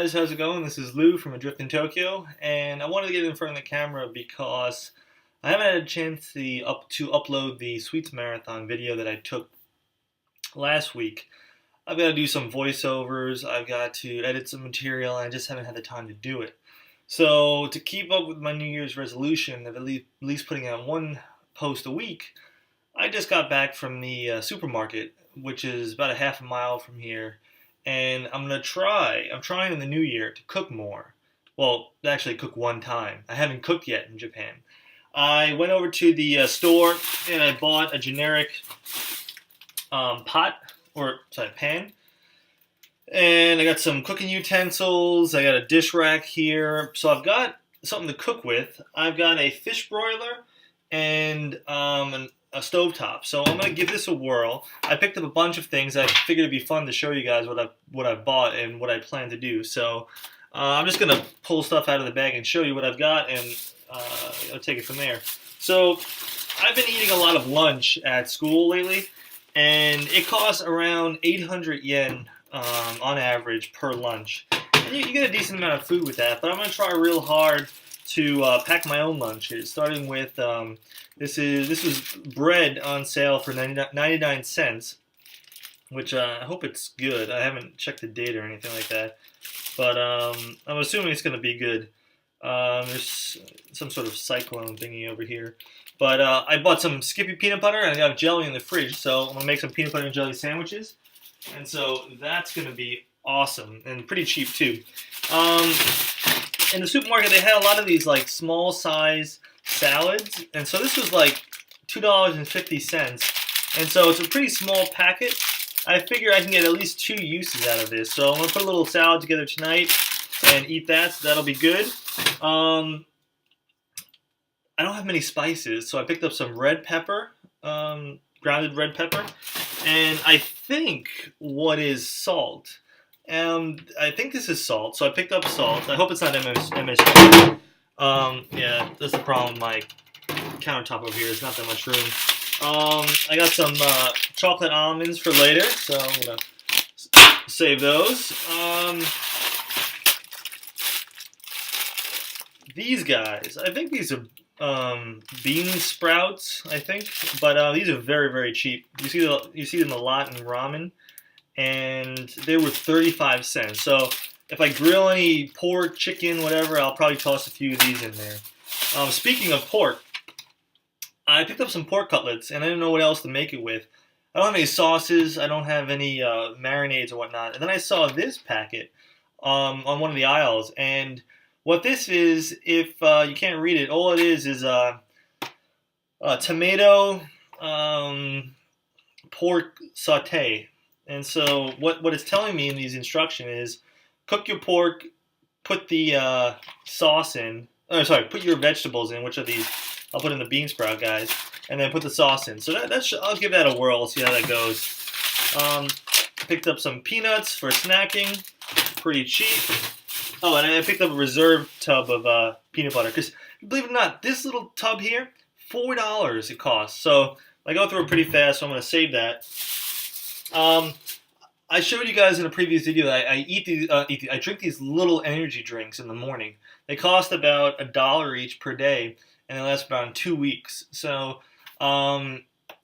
guys, how's it going? This is Lou from Adrift in Tokyo, and I wanted to get in front of the camera because I haven't had a chance to upload the Sweets Marathon video that I took last week. I've got to do some voiceovers, I've got to edit some material, and I just haven't had the time to do it. So to keep up with my New Year's resolution of at least putting out one post a week, I just got back from the supermarket, which is about a half a mile from here, and I'm trying in the new year to cook more. Well, actually cook one time. I haven't cooked yet in Japan. I went over to the store and I bought a generic pan, and I got some cooking utensils. I got a dish rack here, so I've got something to cook with. I've got a fish broiler and a stovetop. So I'm gonna give this a whirl. I picked up a bunch of things. I figured it'd be fun to show you guys what I've bought and what I plan to do. So I'm just gonna pull stuff out of the bag and show you what I've got, and I'll take it from there. So I've been eating a lot of lunch at school lately, and it costs around 800 yen on average per lunch. And you get a decent amount of food with that, but I'm gonna try real hard to pack my own lunches, starting with this was bread on sale for 99 cents, which I hope it's good. I haven't checked the date or anything like that, but I'm assuming it's going to be good. There's some sort of cyclone thingy over here. But I bought some Skippy peanut butter, and I got jelly in the fridge, so I'm going to make some peanut butter and jelly sandwiches. And so that's going to be awesome, and pretty cheap too. In the supermarket, they had a lot of these like small size salads, and so this was like $2.50, and so it's a pretty small packet. I figure I can get at least 2 uses out of this, so I'm gonna put a little salad together tonight and eat that. So that'll be good. I don't have many spices, so I picked up some red pepper, grounded red pepper, and I think what is salt. I think this is salt, so I picked up salt. I hope it's not MSG. Yeah, that's the problem with my countertop over here. There's not that much room. I got some chocolate almonds for later, so I'm going to save those. These guys, I think these are bean sprouts, I think, but these are very, very cheap. You see them a lot in ramen, and they were 35 cents. So if I grill any pork, chicken, whatever, I'll probably toss a few of these in there. Speaking of pork, I picked up some pork cutlets, and I didn't know what else to make it with. I don't have any sauces. I don't have any marinades or whatnot. And then I saw this packet on one of the aisles, and what this is, if you can't read it, all it is tomato pork saute. And so what it's telling me in these instructions is cook your pork, put the sauce in. Oh, sorry, put your vegetables in. Which are these? I'll put in the bean sprout guys, and then put the sauce in. So I'll give that a whirl. See how that goes. Picked up some peanuts for snacking, pretty cheap. Oh, and I picked up a reserve tub of peanut butter because, believe it or not, this little tub here, $4 it costs. So I go through it pretty fast, so I'm going to save that. I showed you guys in a previous video that I drink these little energy drinks in the morning. They cost about $1 each per day, and they last about 2 weeks. So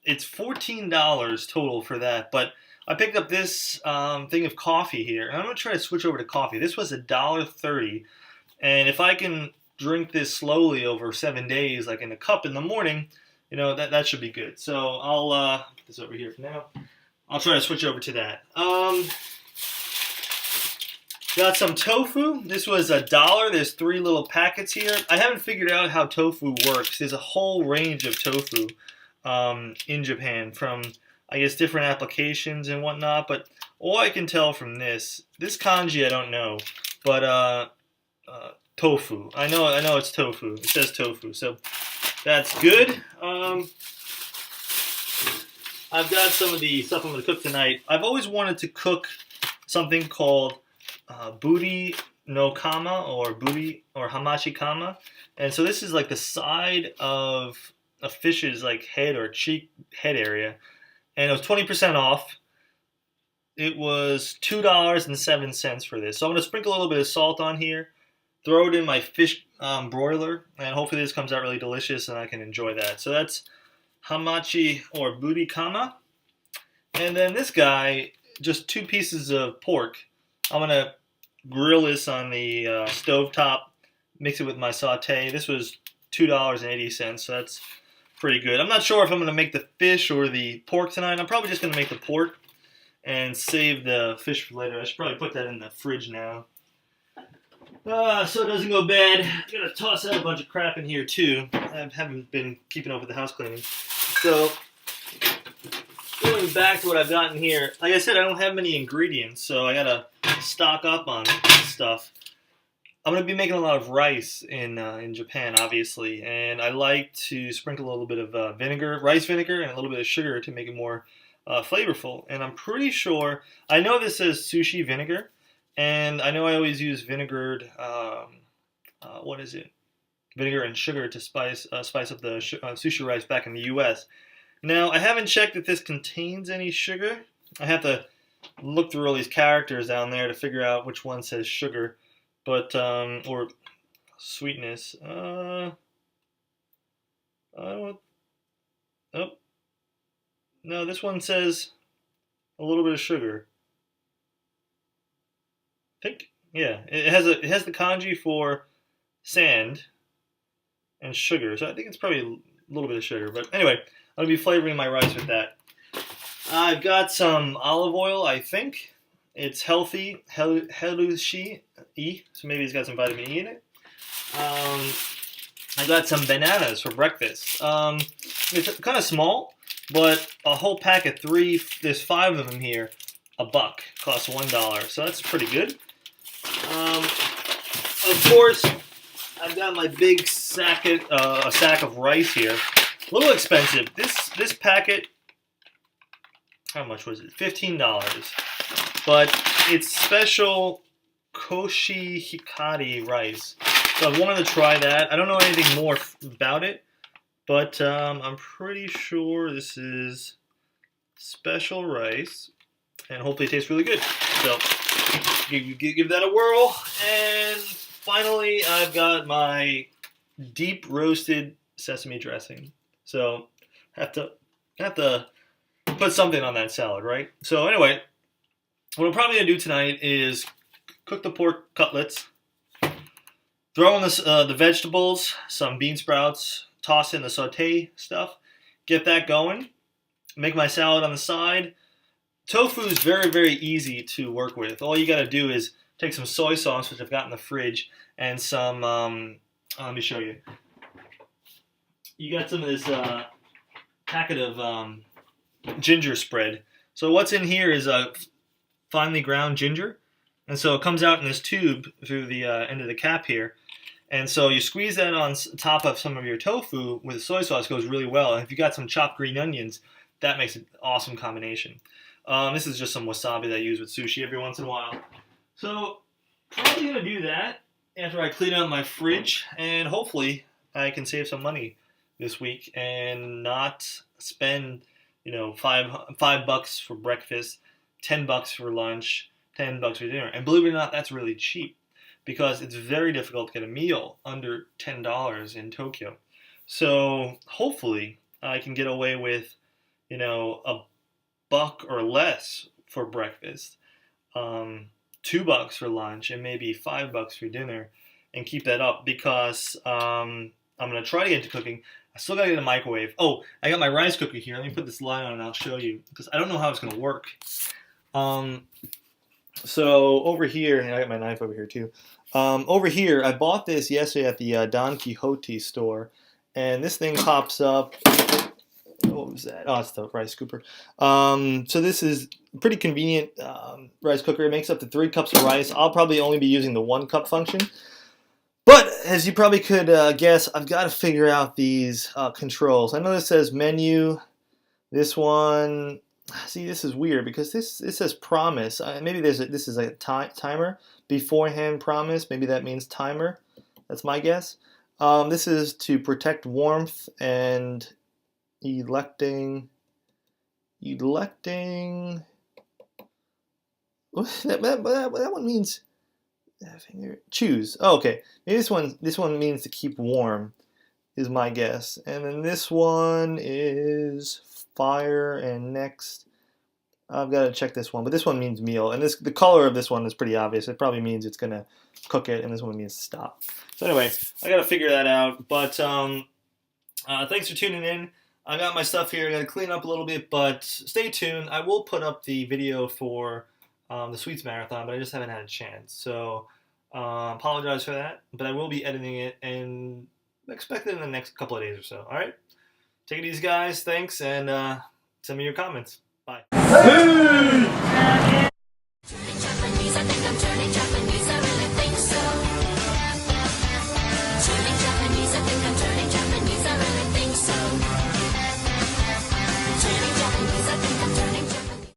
it's $14 total for that. But I picked up this thing of coffee here, and I'm going to try to switch over to coffee. This was $1.30, and if I can drink this slowly over 7 days, like in a cup in the morning, you know, that should be good. So I'll put this over here for now. I'll try to switch over to that. Got some tofu. This was $1. There's 3 little packets here. I haven't figured out how tofu works. There's a whole range of tofu in Japan from, I guess, different applications and whatnot. But all I can tell from this kanji I don't know, but tofu. I know it's tofu. It says tofu, so that's good. I've got some of the stuff I'm going to cook tonight. I've always wanted to cook something called buri no kama or hamachi kama. And so this is like the side of a fish's like head or cheek head area. And it was 20% off. it was $2.07 for this. So I'm going to sprinkle a little bit of salt on here, throw it in my fish broiler, and hopefully this comes out really delicious and I can enjoy that. So that's hamachi or burikama. And then this guy, just 2 pieces of pork. I'm going to grill this on the stovetop, mix it with my saute. This was $2.80, so that's pretty good. I'm not sure if I'm going to make the fish or the pork tonight. I'm probably just going to make the pork and save the fish for later. I should probably put that in the fridge now. So it doesn't go bad. I'm going to toss out a bunch of crap in here too. I haven't been keeping up with the house cleaning. So, going back to what I've got in here, like I said, I don't have many ingredients, so I got to stock up on stuff. I'm going to be making a lot of rice in Japan, obviously, and I like to sprinkle a little bit of vinegar, rice vinegar, and a little bit of sugar to make it more flavorful. And I'm pretty sure, I know this says sushi vinegar, and I know I always use vinegared, what is it? Vinegar and sugar to spice up the sushi rice back in the U.S. Now, I haven't checked if this contains any sugar. I have to look through all these characters down there to figure out which one says sugar. But, or sweetness. I don't, oh, no, this one says a little bit of sugar. I think, yeah, it has the kanji for sand and sugar, so I think it's probably a little bit of sugar. But anyway, I'll be flavoring my rice with that. I've got some olive oil, I think. It's healthy, herushi E, so maybe it's got some vitamin E in it. I got some bananas for breakfast. It's kind of small, but a whole pack of 3, there's 5 of them here, $1, costs $1, so that's pretty good. Of course, I've got my big sack of rice here. A little expensive. This packet, how much was it? $15. But it's special Koshi Hikari rice. So I wanted to try that. I don't know anything more about it, but I'm pretty sure this is special rice, and hopefully it tastes really good. So give that a whirl. And finally, I've got my deep roasted sesame dressing. So have to put something on that salad, right? So anyway, what I'm probably going to do tonight is cook the pork cutlets, throw in the vegetables, some bean sprouts, toss in the saute stuff, get that going, make my salad on the side. Tofu is very, very easy to work with. All you got to do is take some soy sauce, which I've got in the fridge, and some, let me show you. You got some of this packet of ginger spread. So what's in here is a finely ground ginger, and so it comes out in this tube through the end of the cap here, and so you squeeze that on top of some of your tofu with soy sauce. It goes really well, and if you got some chopped green onions, that makes an awesome combination. This is just some wasabi that I use with sushi every once in a while. So probably going to do that after I clean out my fridge, and hopefully I can save some money this week and not spend, $5 for breakfast, $10 for lunch, $10 for dinner. And believe it or not, that's really cheap because it's very difficult to get a meal under $10 in Tokyo. So hopefully I can get away with, $1 or less for breakfast, $2 for lunch, and maybe $5 for dinner, and keep that up because I'm going to try to get into cooking. I still got to get a microwave. Oh, I got my rice cooker here. Let me put this light on and I'll show you because I don't know how it's going to work. So over here, and I got my knife over here too. Over here, I bought this yesterday at the Don Quixote store, and this thing pops up. What was that? Oh, it's the rice scooper. So this is a pretty convenient rice cooker. It makes up to 3 cups of rice. I'll probably only be using the 1 cup function. But as you probably could guess, I've got to figure out these controls. I know this says menu. This one, see, this is weird because it says promise. Maybe this is a timer. Beforehand promise. Maybe that means timer. That's my guess. This is to protect warmth and electing that one means choose. Oh, okay. Maybe this one means to keep warm, is my guess. And then this one is fire, and next I've got to check this one, but this one means meal, and the color of this one is pretty obvious. It probably means it's gonna cook it, and this one means stop. So anyway, I gotta figure that out. But thanks for tuning in. I got my stuff here. I gotta clean up a little bit, but stay tuned. I will put up the video for the Sweets Marathon, but I just haven't had a chance. So apologize for that, but I will be editing it and expect it in the next couple of days or so. All right, take it easy, guys. Thanks, and send me your comments. Bye. Hey!